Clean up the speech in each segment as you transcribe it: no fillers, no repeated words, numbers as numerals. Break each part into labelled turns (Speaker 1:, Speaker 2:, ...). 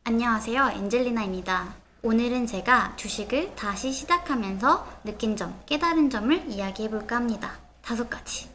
Speaker 1: 안녕하세요. 엔젤리나입니다. 오늘은 제가 주식을 다시 시작하면서 느낀 점, 깨달은 점을 이야기해볼까 합니다. 5가지.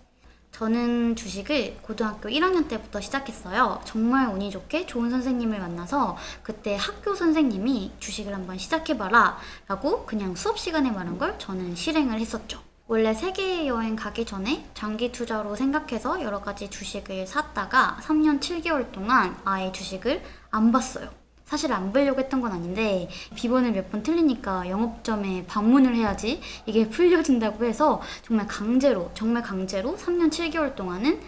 Speaker 1: 저는 주식을 고등학교 1학년 때부터 시작했어요. 정말 운이 좋게 좋은 선생님을 만나서 그때 학교 선생님이 주식을 한번 시작해봐라 라고 그냥 수업 시간에 말한 걸 저는 실행을 했었죠. 원래 세계 여행 가기 전에 장기 투자로 생각해서 여러 가지 주식을 샀다가 3년 7개월 동안 아예 주식을 안 봤어요. 사실 안 보려고 했던 건 아닌데 비번을 몇 번 틀리니까 영업점에 방문을 해야지 이게 풀려진다고 해서 정말 강제로 3년 7개월 동안은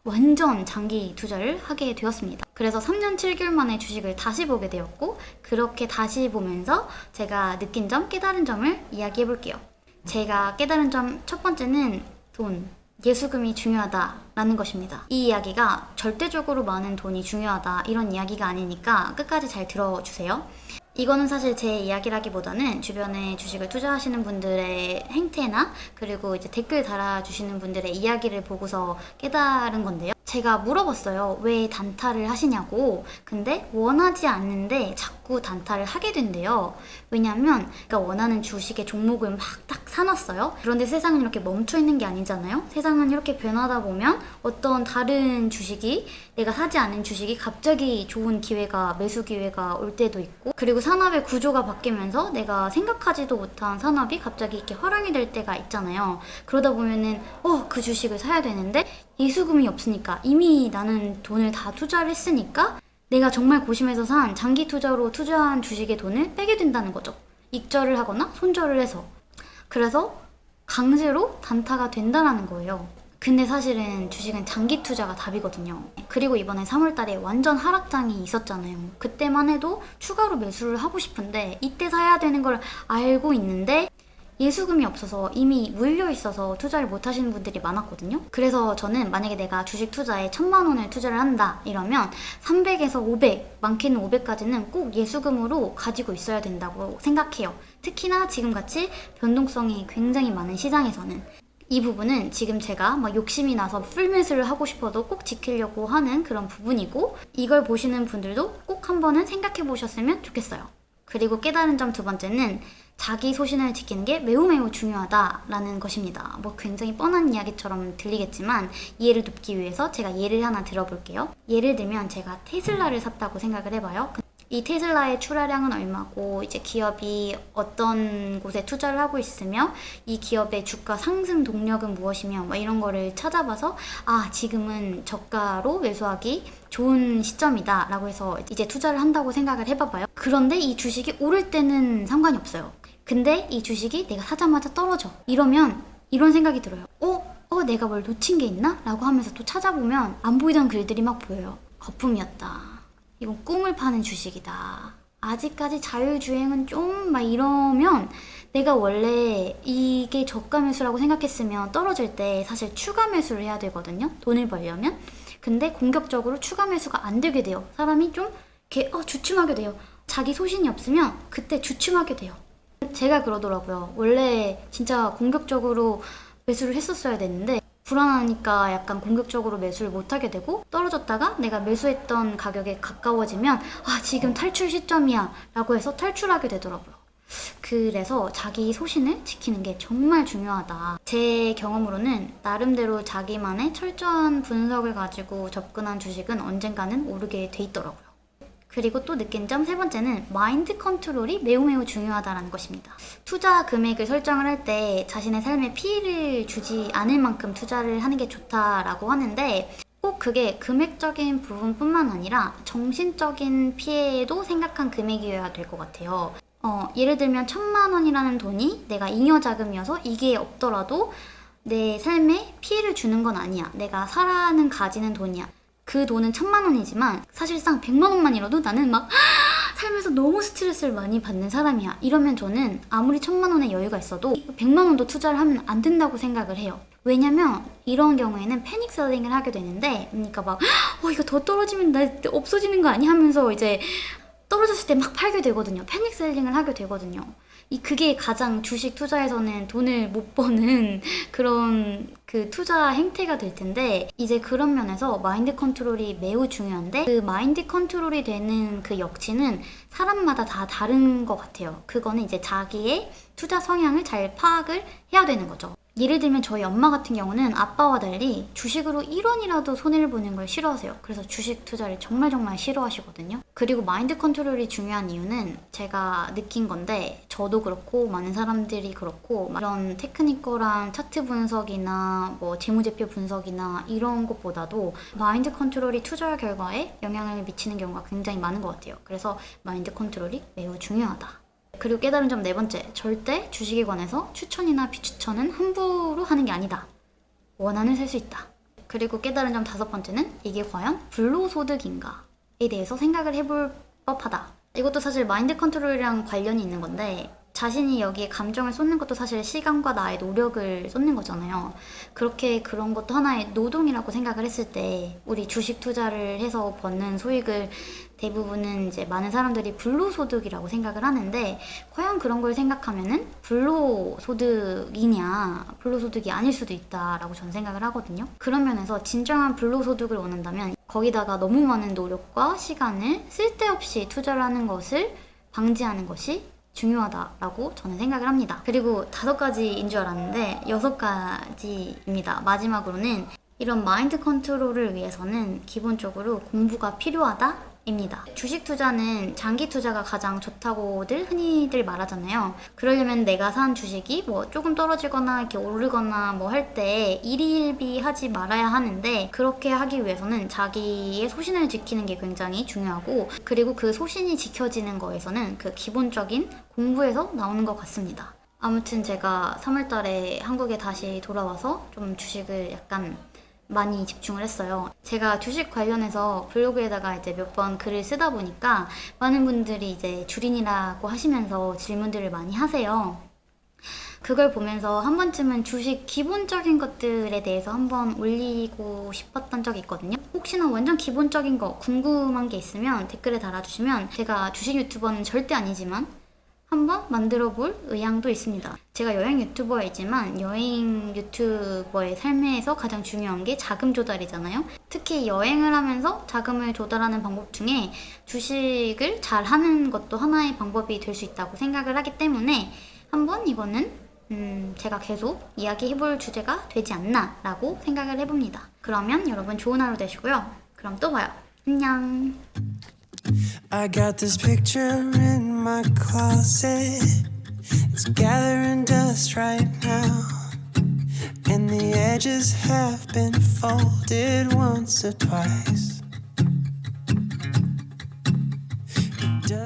Speaker 1: 완전 장기 투자를 하게 되었습니다. 그래서 3년 7개월 만에 주식을 다시 보게 되었고, 그렇게 다시 보면서 제가 느낀 점, 깨달은 점을 이야기해 볼게요. 제가 깨달은 점 첫 번째는 돈, 예수금이 중요하다라는 것입니다. 이 이야기가 절대적으로 많은 돈이 중요하다 이런 이야기가 아니니까 끝까지 잘 들어주세요. 이거는 사실 제 이야기라기보다는 주변에 주식을 투자하시는 분들의 행태나 그리고 이제 댓글 달아주시는 분들의 이야기를 보고서 깨달은 건데요. 제가 물어봤어요. 왜 단타를 하시냐고. 근데 원하지 않는데 자꾸 단타를 하게 된대요. 왜냐면 그러니까 원하는 주식의 종목을 막 딱 사놨어요. 그런데 세상은 이렇게 멈춰있는 게 아니잖아요. 세상은 이렇게 변하다 보면 어떤 다른 주식이, 내가 사지 않은 주식이 갑자기 좋은 기회가, 매수 기회가 올 때도 있고, 그리고 산업의 구조가 바뀌면서 내가 생각하지도 못한 산업이 갑자기 이렇게 화랑이 될 때가 있잖아요. 그러다 보면은 그 주식을 사야 되는데 예수금이 없으니까, 이미 나는 돈을 다 투자를 했으니까 내가 정말 고심해서 산 장기 투자로 투자한 주식의 돈을 빼게 된다는 거죠. 익절을 하거나 손절을 해서. 그래서 강제로 단타가 된다는 거예요. 근데 사실은 주식은 장기 투자가 답이거든요. 그리고 이번에 3월달에 완전 하락장이 있었잖아요. 그때만 해도 추가로 매수를 하고 싶은데 이때 사야 되는 걸 알고 있는데 예수금이 없어서 이미 물려 있어서 투자를 못 하시는 분들이 많았거든요. 그래서 저는 만약에 내가 주식 투자에 1,000만 원을 투자를 한다 이러면 300에서 500, 많게는 500까지는 꼭 예수금으로 가지고 있어야 된다고 생각해요. 특히나 지금같이 변동성이 굉장히 많은 시장에서는. 이 부분은 지금 제가 막 욕심이 나서 풀매수를 하고 싶어도 꼭 지키려고 하는 그런 부분이고, 이걸 보시는 분들도 꼭 한 번은 생각해 보셨으면 좋겠어요. 그리고 깨달은 점 2번째는 자기 소신을 지키는 게 매우 중요하다라는 것입니다. 굉장히 뻔한 이야기처럼 들리겠지만 이해를 돕기 위해서 제가 예를 하나 들어볼게요. 예를 들면 제가 테슬라를 샀다고 생각을 해봐요. 이 테슬라의 출하량은 얼마고, 이제 기업이 어떤 곳에 투자를 하고 있으며 이 기업의 주가 상승 동력은 무엇이며 이런 거를 찾아봐서 지금은 저가로 매수하기 좋은 시점이다 라고 해서 이제 투자를 한다고 생각을 해봐봐요. 그런데 이 주식이 오를 때는 상관이 없어요. 근데 이 주식이 내가 사자마자 떨어져. 이러면 이런 생각이 들어요. 내가 뭘 놓친 게 있나? 라고 하면서 또 찾아보면 안 보이던 글들이 막 보여요. 거품이었다. 이건 꿈을 파는 주식이다. 아직까지 자율주행은 좀 막 이러면, 내가 원래 이게 저가 매수라고 생각했으면 떨어질 때 사실 추가 매수를 해야 되거든요. 돈을 벌려면. 근데 공격적으로 추가 매수가 안 되게 돼요. 사람이 좀 이렇게 주춤하게 돼요. 자기 소신이 없으면 그때 주춤하게 돼요. 제가 그러더라고요. 원래 진짜 공격적으로 매수를 했었어야 됐는데 불안하니까 약간 공격적으로 매수를 못하게 되고, 떨어졌다가 내가 매수했던 가격에 가까워지면 지금 탈출 시점이야 라고 해서 탈출하게 되더라고요. 그래서 자기 소신을 지키는 게 정말 중요하다. 제 경험으로는 나름대로 자기만의 철저한 분석을 가지고 접근한 주식은 언젠가는 오르게 돼 있더라고요. 그리고 또 느낀 점 3번째는 마인드 컨트롤이 매우 중요하다는 것입니다. 투자 금액을 설정을 할 때 자신의 삶에 피해를 주지 않을 만큼 투자를 하는 게 좋다라고 하는데, 꼭 그게 금액적인 부분뿐만 아니라 정신적인 피해도 생각한 금액이어야 될 것 같아요. 예를 들면 1,000만 원이라는 돈이 내가 잉여 자금이어서 이게 없더라도 내 삶에 피해를 주는 건 아니야. 내가 살아는 가지는 돈이야. 그 돈은 1,000만 원이지만 사실상 100만 원만이라도 나는 막 살면서 너무 스트레스를 많이 받는 사람이야. 이러면 저는 아무리 1,000만 원의 여유가 있어도 100만 원도 투자를 하면 안 된다고 생각을 해요. 왜냐면 이런 경우에는 패닉 셀링을 하게 되는데, 그러니까 막 이거 더 떨어지면 나 없어지는 거 아니야 하면서 이제 떨어졌을 때 막 팔게 되거든요. 패닉 셀링을 하게 되거든요. 그게 가장 주식 투자에서는 돈을 못 버는 그런 그 투자 행태가 될 텐데, 이제 그런 면에서 마인드 컨트롤이 매우 중요한데, 그 마인드 컨트롤이 되는 그 역치는 사람마다 다 다른 것 같아요. 그거는 이제 자기의 투자 성향을 잘 파악을 해야 되는 거죠. 예를 들면 저희 엄마 같은 경우는 아빠와 달리 주식으로 1원이라도 손해를 보는 걸 싫어하세요. 그래서 주식 투자를 정말 싫어하시거든요. 그리고 마인드 컨트롤이 중요한 이유는 제가 느낀 건데, 저도 그렇고 많은 사람들이 그렇고, 이런 테크니컬한 차트 분석이나 뭐 재무제표 분석이나 이런 것보다도 마인드 컨트롤이 투자 결과에 영향을 미치는 경우가 굉장히 많은 것 같아요. 그래서 마인드 컨트롤이 매우 중요하다. 그리고 깨달은 점 4번째, 절대 주식에 관해서 추천이나 비추천은 함부로 하는 게 아니다. 원하는 살 수 있다. 그리고 깨달은 점 5번째는 이게 과연 불로소득인가에 대해서 생각을 해볼 법하다. 이것도 사실 마인드 컨트롤이랑 관련이 있는 건데, 자신이 여기에 감정을 쏟는 것도 사실 시간과 나의 노력을 쏟는 거잖아요. 그렇게 그런 것도 하나의 노동이라고 생각을 했을 때, 우리 주식 투자를 해서 버는 소익을 대부분은 이제 많은 사람들이 불로소득이라고 생각을 하는데, 과연 그런 걸 생각하면은 불로소득이냐, 불로소득이 아닐 수도 있다라고 저는 생각을 하거든요. 그런 면에서 진정한 불로소득을 원한다면 거기다가 너무 많은 노력과 시간을 쓸데없이 투자를 하는 것을 방지하는 것이 중요하다라고 저는 생각을 합니다. 그리고 5가지인 줄 알았는데 6가지입니다. 마지막으로는 이런 마인드 컨트롤을 위해서는 기본적으로 공부가 필요하다 입니다. 주식 투자는 장기 투자가 가장 좋다고들 흔히들 말하잖아요. 그러려면 내가 산 주식이 뭐 조금 떨어지거나 이렇게 오르거나 뭐 할 때 일희일비 하지 말아야 하는데, 그렇게 하기 위해서는 자기의 소신을 지키는 게 굉장히 중요하고, 그리고 그 소신이 지켜지는 거에서는 그 기본적인 공부에서 나오는 것 같습니다. 아무튼 제가 3월달에 한국에 다시 돌아와서 좀 주식을 약간 많이 집중을 했어요. 제가 주식 관련해서 블로그에다가 이제 몇 번 글을 쓰다 보니까 많은 분들이 이제 주린이라고 하시면서 질문들을 많이 하세요. 그걸 보면서 한 번쯤은 주식 기본적인 것들에 대해서 한번 올리고 싶었던 적이 있거든요. 혹시나 완전 기본적인 거 궁금한 게 있으면 댓글에 달아주시면, 제가 주식 유튜버는 절대 아니지만 한번 만들어 볼 의향도 있습니다. 제가 여행 유튜버이지만 여행 유튜버의 삶에서 가장 중요한 게 자금 조달이잖아요. 특히 여행을 하면서 자금을 조달하는 방법 중에 주식을 잘 하는 것도 하나의 방법이 될 수 있다고 생각을 하기 때문에 한번 이거는 제가 계속 이야기해볼 주제가 되지 않나 라고 생각을 해봅니다. 그러면 여러분 좋은 하루 되시고요. 그럼 또 봐요. 안녕.
Speaker 2: I got this picture in my closet. It's gathering dust right now, and the edges have been folded once or twice. It doesn't